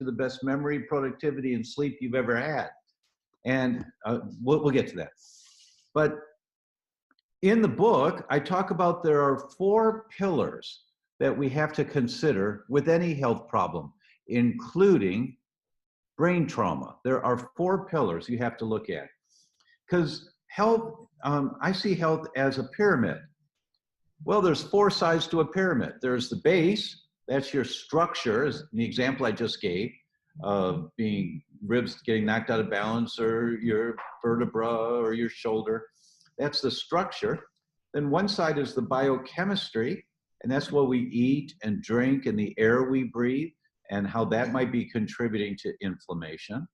to the best memory, productivity, and sleep you've ever had. And we'll get to that. But in the book, I talk about there are 4 pillars that we have to consider with any health problem, including brain trauma. There are 4 pillars you have to look at. Because health, I see health as a pyramid. Well, there's 4 sides to a pyramid. There's the base, that's your structure, as the example I just gave, of being ribs getting knocked out of balance, or your vertebra or your shoulder. That's the structure. Then one side is the biochemistry, and that's what we eat and drink and the air we breathe and how that might be contributing to inflammation.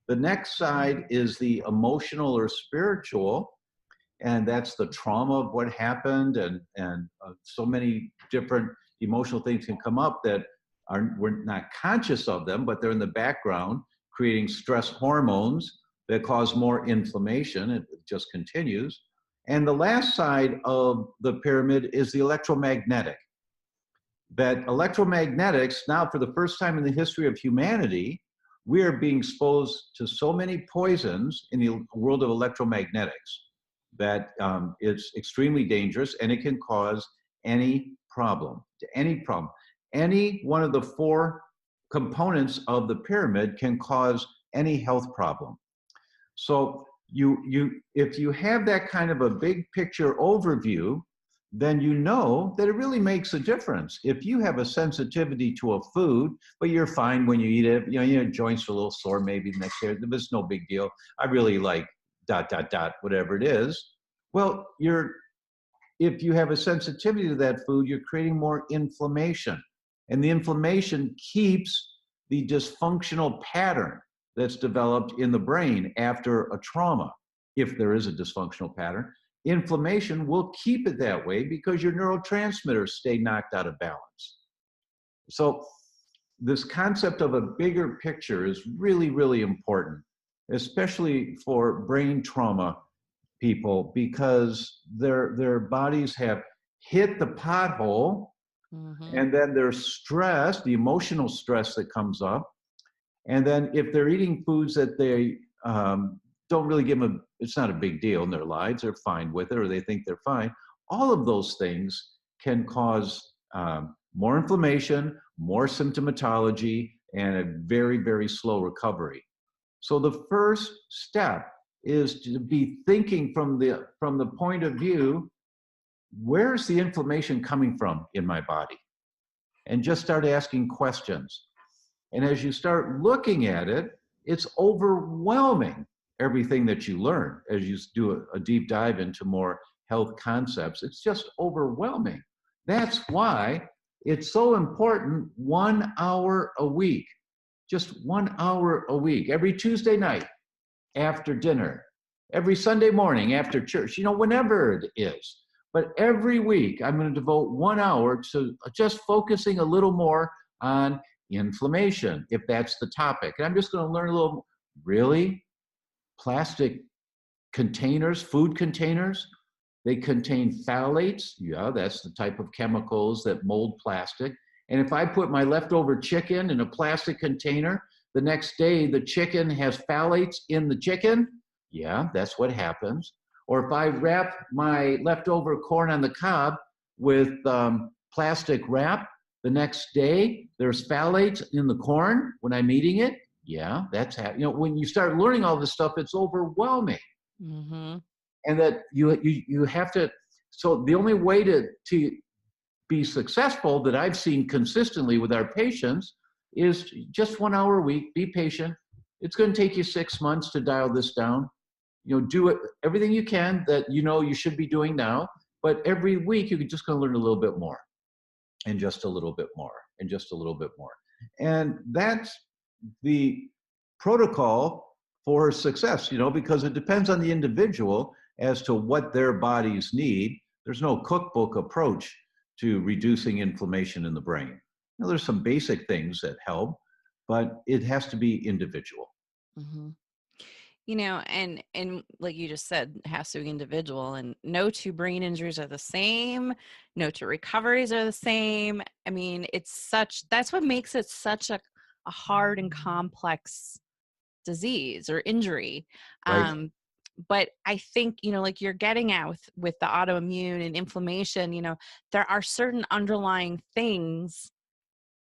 The next side is the emotional or spiritual, and that's the trauma of what happened, and so many different emotional things can come up that we're not conscious of them, but they're in the background, creating stress hormones that cause more inflammation. It just continues. And the last side of the pyramid is the electromagnetic. That electromagnetics, now for the first time in the history of humanity, we are being exposed to so many poisons in the world of electromagnetics that it's extremely dangerous, and it can cause any problem, Any one of the 4 components of the pyramid can cause any health problem. So if you have that kind of a big picture overview, then you know that it really makes a difference. If you have a sensitivity to a food, but you're fine when you eat it, your joints are a little sore maybe the next day, there's no big deal. I really like ... whatever it is. Well, if you have a sensitivity to that food, you're creating more inflammation. And the inflammation keeps the dysfunctional pattern that's developed in the brain after a trauma. If there is a dysfunctional pattern, inflammation will keep it that way because your neurotransmitters stay knocked out of balance. So this concept of a bigger picture is really, really important, especially for brain trauma people, because their bodies have hit the pothole. Mm-hmm. And then there's stress, the emotional stress that comes up. And then if they're eating foods that they don't really give them, it's not a big deal in their lives, they're fine with it, or they think they're fine. All of those things can cause more inflammation, more symptomatology, and a very, very slow recovery. So the first step is to be thinking from the point of view, where's the inflammation coming from in my body? And just start asking questions. And as you start looking at it, it's overwhelming, everything that you learn as you do a deep dive into more health concepts. It's just overwhelming. That's why it's so important, 1 hour a week, just 1 hour a week, every Tuesday night after dinner, every Sunday morning after church, whenever it is. But every week, I'm going to devote 1 hour to just focusing a little more on inflammation, if that's the topic. And I'm just going to learn a little, really? Plastic containers, food containers, they contain phthalates. Yeah, that's the type of chemicals that mold plastic. And if I put my leftover chicken in a plastic container, the next day the chicken has phthalates in the chicken. Yeah, that's what happens. Or if I wrap my leftover corn on the cob with plastic wrap, the next day there's phthalates in the corn when I'm eating it. Yeah, that's happening. When you start learning all this stuff, it's overwhelming. Mm-hmm. And that you have to. So the only way to be successful that I've seen consistently with our patients is just 1 hour a week. Be patient. It's going to take you 6 months to dial this down. Do it, everything you can that you should be doing now, but every week you're just going to learn a little bit more, and just a little bit more, and just a little bit more. And that's the protocol for success, because it depends on the individual as to what their bodies need. There's no cookbook approach to reducing inflammation in the brain. There's some basic things that help, but it has to be individual. Mm-hmm. And like you just said, it has to be individual, and no 2 brain injuries are the same. No 2 recoveries are the same. I mean, that's what makes it such a a hard and complex disease or injury. Right. But I think, like you're getting at with the autoimmune and inflammation, there are certain underlying things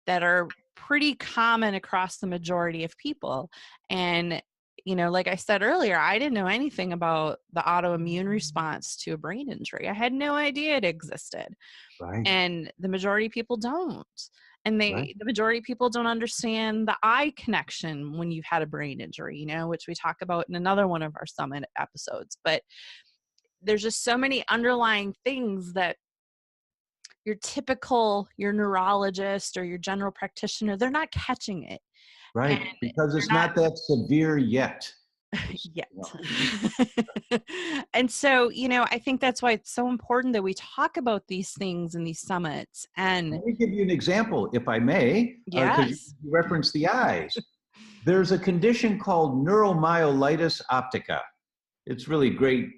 that are pretty common across the majority of people. And, like I said earlier, I didn't know anything about the autoimmune response to a brain injury. I had no idea it existed. Right. And the majority of people don't. And Right. the majority of people don't understand the eye connection when you've had a brain injury, which we talk about in another one of our summit episodes. But there's just so many underlying things that your neurologist or your general practitioner, they're not catching it. And Right. Because they're it's not not that severe yet. yet. No. And so, I think that's why it's so important that we talk about these things in these summits. And Let me give you an example, if I may, because yes. you referenced the eyes. There's a condition called neuromyelitis optica. It's really great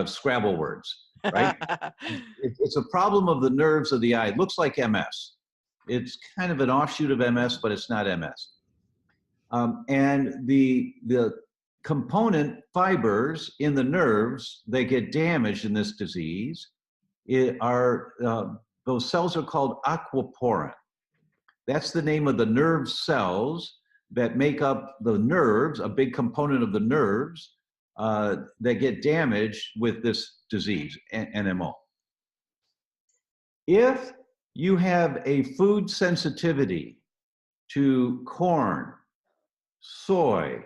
Scrabble words, right? It's a problem of the nerves of the eye. It looks like MS. It's kind of an offshoot of MS, but it's not MS. And the component fibers in the nerves, they get damaged in this disease. Those cells are called aquaporin. That's the name of the nerve cells that make up the nerves, a big component of the nerves that get damaged with this disease, NMO. If you have a food sensitivity to corn, soy,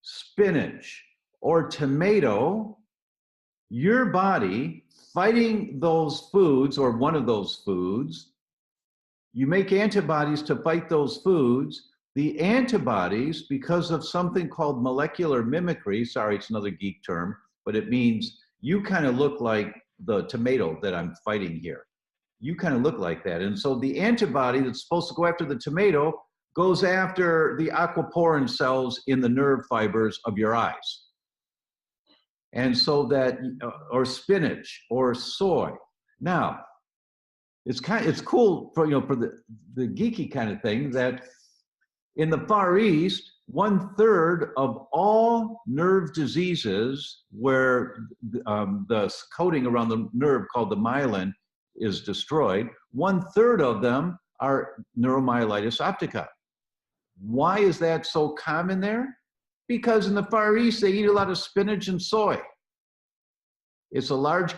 spinach, or tomato, your body fighting those foods or one of those foods, you make antibodies to fight those foods. The antibodies, because of something called molecular mimicry, sorry, it's another geek term, but it means you kind of look like the tomato that I'm fighting here. You kind of look like that. And so the antibody that's supposed to go after the tomato goes after the aquaporin cells in the nerve fibers of your eyes. And so that, or spinach or soy. Now, it's cool for, for the geeky kind of thing that in the Far East, 1/3 of all nerve diseases where the coating around the nerve called the myelin is destroyed, 1/3 of them are neuromyelitis optica. Why is that so common there? Because in the Far East, they eat a lot of spinach and soy. It's a large